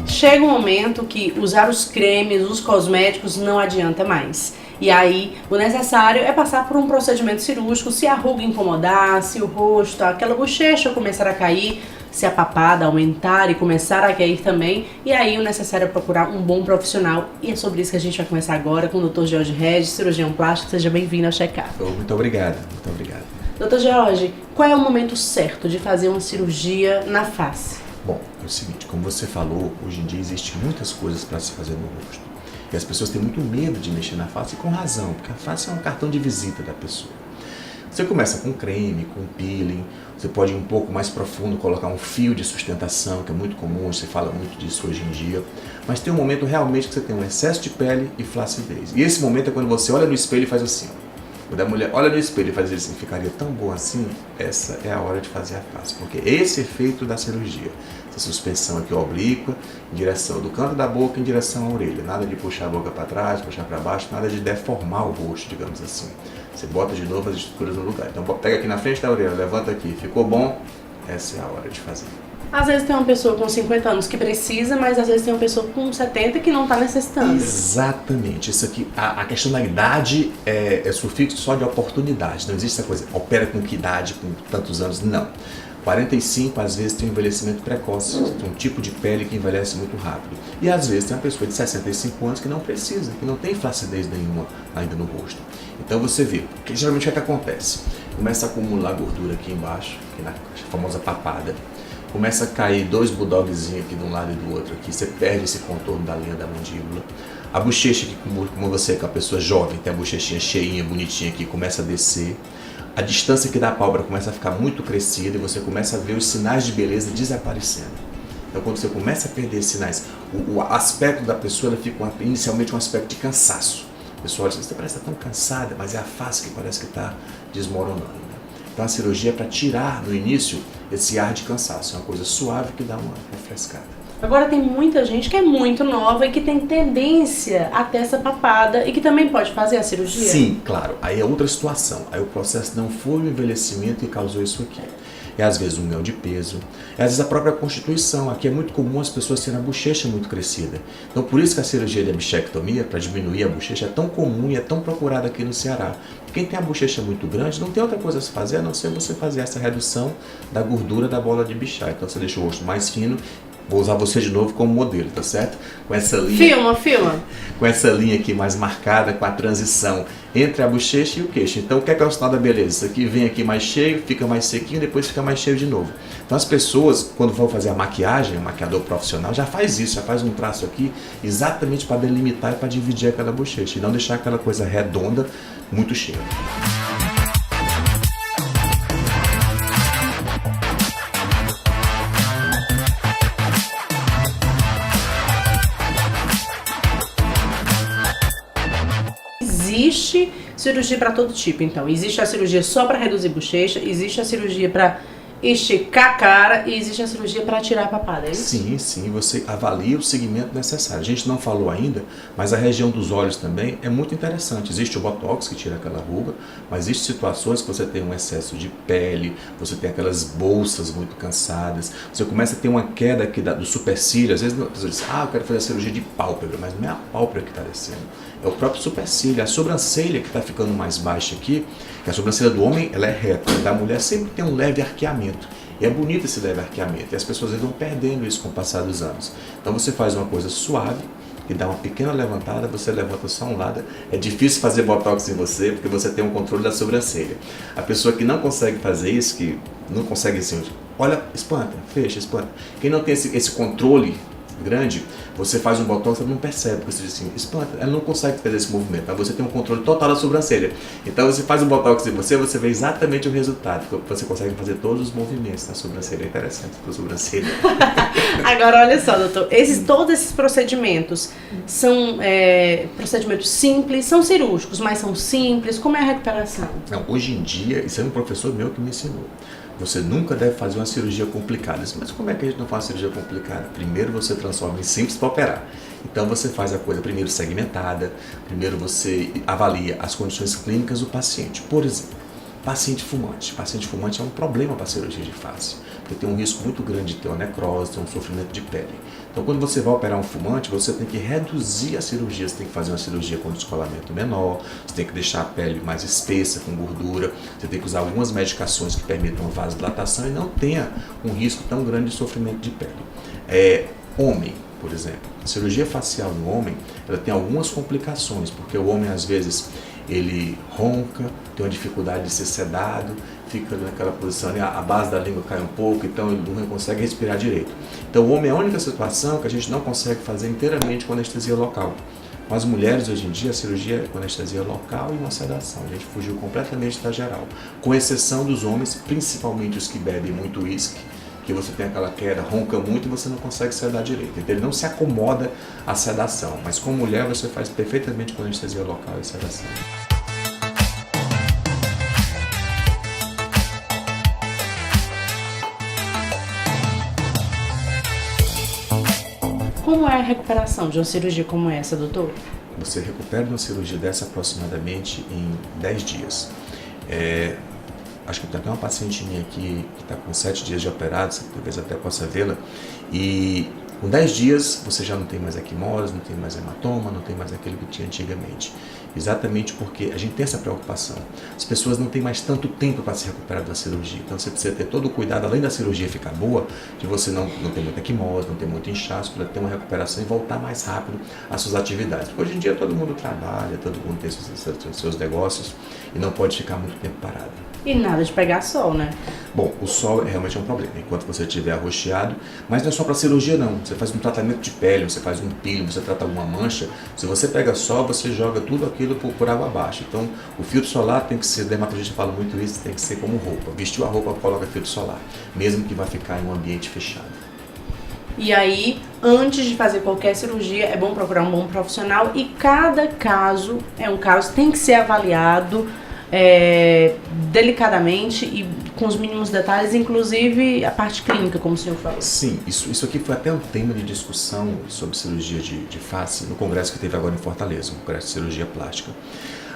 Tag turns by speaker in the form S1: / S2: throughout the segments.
S1: Chega um momento que usar os cremes, os cosméticos não adianta mais. E aí, o necessário é passar por um procedimento cirúrgico, se a ruga incomodar, se o rosto, aquela bochecha começar a cair, se a papada aumentar e começar a cair também. E aí, o necessário é procurar um bom profissional. E é sobre isso que a gente vai começar agora com o Dr. George Regis, cirurgião plástico. Seja bem-vindo ao Check-up.
S2: Muito obrigado, muito obrigado.
S1: Dr. George, qual é o momento certo de fazer uma cirurgia na face?
S2: Bom, é o seguinte, como você falou, hoje em dia existem muitas coisas para se fazer no rosto. E as pessoas têm muito medo de mexer na face, e com razão, porque a face é um cartão de visita da pessoa. Você começa com creme, com peeling, você pode ir um pouco mais profundo, colocar um fio de sustentação, que é muito comum, você fala muito disso hoje em dia. Mas tem um momento realmente que você tem um excesso de pele e flacidez. E esse momento é quando você olha no espelho e faz assim, ó. Quando a mulher olha no espelho e faz assim, ficaria tão bom assim, essa é a hora de fazer a face. Porque esse efeito da cirurgia, essa suspensão aqui oblíqua, em direção do canto da boca, em direção à orelha. Nada de puxar a boca para trás, puxar para baixo, nada de deformar o rosto, digamos assim. Você bota de novo as estruturas no lugar. Então pega aqui na frente da orelha, levanta aqui, ficou bom? Essa é a hora de fazer.
S1: Às vezes tem uma pessoa com 50 anos que precisa, mas às vezes tem uma pessoa com 70 que não está necessitando.
S2: Exatamente. Isso aqui, a questão da idade é sufixo só de oportunidade. Não existe essa coisa, opera com que idade, com tantos anos, não. 45 às vezes tem um envelhecimento precoce, tem um tipo de pele que envelhece muito rápido. E às vezes tem uma pessoa de 65 anos que não precisa, que não tem flacidez nenhuma ainda no rosto. Então você vê, que geralmente o que acontece? Começa a acumular gordura aqui embaixo, aqui na famosa papada. Começa a cair dois bulldogzinhos aqui de um lado e do outro aqui, você perde esse contorno da linha da mandíbula. A bochecha, que como você, que é uma pessoa jovem, tem a bochechinha cheinha, bonitinha aqui, começa a descer. A distância aqui da pálpebra começa a ficar muito crescida e você começa a ver os sinais de beleza desaparecendo. Então quando você começa a perder esses sinais, o aspecto da pessoa ela fica inicialmente um aspecto de cansaço. A pessoa olha, você parece estar tão cansada, mas é a face que parece que está desmoronando. Então a cirurgia é para tirar no início esse ar de cansaço, é uma coisa suave que dá uma refrescada.
S1: Agora tem muita gente que é muito nova e que tem tendência a ter essa papada e que também pode fazer a cirurgia?
S2: Sim, claro. Aí é outra situação. Aí o processo não foi o envelhecimento que causou isso aqui. É às vezes um ganho de peso, é às vezes a própria constituição. Aqui é muito comum as pessoas terem a bochecha muito crescida. Então por isso que a cirurgia de bichectomia, para diminuir a bochecha, é tão comum e é tão procurada aqui no Ceará. Quem tem a bochecha muito grande não tem outra coisa a se fazer a não ser você fazer essa redução da gordura da bola de bichar. Então você deixa o rosto mais fino. Vou usar você de novo como modelo, tá certo? Com essa linha,
S1: filma.
S2: Com essa linha aqui mais marcada, com a transição entre a bochecha e o queixo. Então o que é o sinal da beleza? Isso aqui vem aqui mais cheio, fica mais sequinho, depois fica mais cheio de novo. Então as pessoas, quando vão fazer a maquiagem, o maquiador profissional já faz isso, já faz um traço aqui exatamente para delimitar e para dividir aquela bochecha e não deixar aquela coisa redonda muito cheia.
S1: Existe cirurgia para todo tipo, então. Existe a cirurgia só para reduzir bochecha, existe a cirurgia para esticar a cara e existe a cirurgia para tirar a papada, é isso?
S2: Sim, sim, você avalia o segmento necessário. A gente não falou ainda, mas a região dos olhos também é muito interessante. Existe o botox que tira aquela ruga, mas existem situações que você tem um excesso de pele, você tem aquelas bolsas muito cansadas, você começa a ter uma queda aqui do supercílio. Às vezes a pessoa diz, eu quero fazer a cirurgia de pálpebra, mas não é a pálpebra que está descendo, é o próprio supercílio, a sobrancelha que está ficando mais baixa aqui, que a sobrancelha do homem ela é reta, da mulher sempre tem um leve arqueamento. E é bonito esse leve arqueamento, e as pessoas vão perdendo isso com o passar dos anos. Então você faz uma coisa suave, que dá uma pequena levantada, você levanta só um lado. É difícil fazer botox em você, porque você tem um controle da sobrancelha. A pessoa que não consegue fazer isso, que não consegue assim, olha, espanta, fecha, espanta. Quem não tem esse controle grande, você faz um botox, você não percebe, porque você diz assim, espanta, ela não consegue fazer esse movimento, mas você tem um controle total da sobrancelha. Então você faz um botox em você vê exatamente o resultado, você consegue fazer todos os movimentos da sobrancelha. É interessante a sobrancelha.
S1: Agora olha só, doutor, todos esses procedimentos São procedimentos simples, são cirúrgicos, mas são simples. Como é a recuperação?
S2: Não, hoje em dia, isso é um professor meu que me ensinou. Você nunca deve fazer uma cirurgia complicada. Mas como é que a gente não faz uma cirurgia complicada? Primeiro você transforma em simples para operar. Então você faz a coisa primeiro segmentada, primeiro você avalia as condições clínicas do paciente. Por exemplo, paciente fumante. Paciente fumante é um problema para a cirurgia de face, porque tem um risco muito grande de ter uma necrose, ter um sofrimento de pele. Então quando você vai operar um fumante, você tem que reduzir a cirurgia, você tem que fazer uma cirurgia com descolamento menor, você tem que deixar a pele mais espessa, com gordura, você tem que usar algumas medicações que permitam vasodilatação e não tenha um risco tão grande de sofrimento de pele. Homem, por exemplo, a cirurgia facial no homem, ela tem algumas complicações, porque o homem às vezes ele ronca, tem uma dificuldade de ser sedado, fica naquela posição, a base da língua cai um pouco, então ele não consegue respirar direito. Então o homem é a única situação que a gente não consegue fazer inteiramente com anestesia local. Com as mulheres hoje em dia a cirurgia é com anestesia local e uma sedação, a gente fugiu completamente da geral, com exceção dos homens, principalmente os que bebem muito uísque, que você tem aquela queda, ronca muito e você não consegue sedar direito. Então ele não se acomoda à sedação, mas com mulher você faz perfeitamente com anestesia local e sedação.
S1: Como é a recuperação de uma cirurgia como essa, doutor?
S2: Você recupera uma cirurgia dessa aproximadamente em 10 dias. Acho que tem até uma paciente minha aqui que está com 7 dias de operado, você talvez até possa vê-la, e com 10 dias você já não tem mais equimose, não tem mais hematoma, não tem mais aquilo que tinha antigamente. Exatamente porque a gente tem essa preocupação. As pessoas não têm mais tanto tempo para se recuperar da cirurgia, então você precisa ter todo o cuidado, além da cirurgia ficar boa, de você não ter muita equimose, não ter muito inchaço, para ter uma recuperação e voltar mais rápido às suas atividades. Porque hoje em dia todo mundo trabalha, todo mundo tem seus negócios e não pode ficar muito tempo parado.
S1: E nada de pegar sol, né?
S2: Bom, o sol realmente é um problema, enquanto você estiver arroxeado, mas não é só para cirurgia não, você faz um tratamento de pele, você faz um peeling, você trata alguma mancha, se você pega sol, você joga tudo aquilo por água abaixo. Então, o filtro solar tem que ser, o dermatologista fala muito isso, tem que ser como roupa, vestiu a roupa, coloca filtro solar, mesmo que vá ficar em um ambiente fechado.
S1: E aí, antes de fazer qualquer cirurgia, é bom procurar um bom profissional e cada caso é um caso, tem que ser avaliado delicadamente e com os mínimos detalhes, inclusive a parte clínica, como o senhor falou.
S2: Sim, isso aqui foi até um tema de discussão sobre cirurgia de face no congresso que teve agora em Fortaleza, um congresso de cirurgia plástica.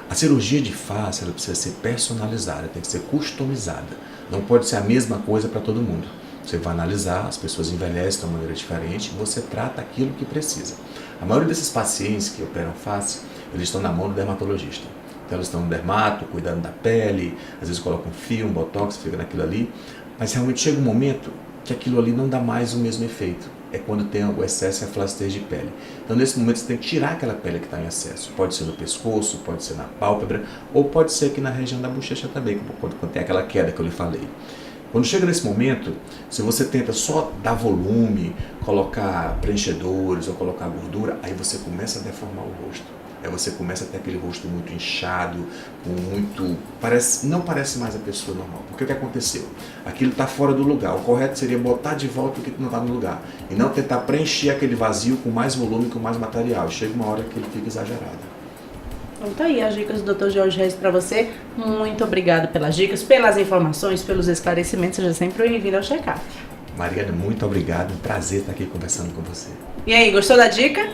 S2: A cirurgia de face ela precisa ser personalizada, tem que ser customizada, não pode ser a mesma coisa para todo mundo. Você vai analisar, as pessoas envelhecem de uma maneira diferente e você trata aquilo que precisa. A maioria desses pacientes que operam face, eles estão na mão do dermatologista. Então eles estão no dermato, cuidando da pele, às vezes colocam fio, um botox, fica naquilo ali, mas realmente chega um momento que aquilo ali não dá mais o mesmo efeito. É quando tem o excesso e a flacidez de pele. Então nesse momento você tem que tirar aquela pele que está em excesso. Pode ser no pescoço, pode ser na pálpebra, ou pode ser aqui na região da bochecha também, quando tem aquela queda que eu lhe falei. Quando chega nesse momento, se você tenta só dar volume, colocar preenchedores ou colocar gordura, aí você começa a deformar o rosto. Aí você começa a ter aquele rosto muito inchado, não parece mais a pessoa normal. Porque o que aconteceu? Aquilo está fora do lugar. O correto seria botar de volta o que não está no lugar. E não tentar preencher aquele vazio com mais volume, com mais material. Chega uma hora que ele fica exagerado.
S1: Então tá aí as dicas do Dr. Jorge Reis para você. Muito obrigada pelas dicas, pelas informações, pelos esclarecimentos. Seja sempre bem-vindo ao Check-up.
S2: Mariana, muito obrigado. Um prazer estar aqui conversando com você.
S1: E aí, gostou da dica?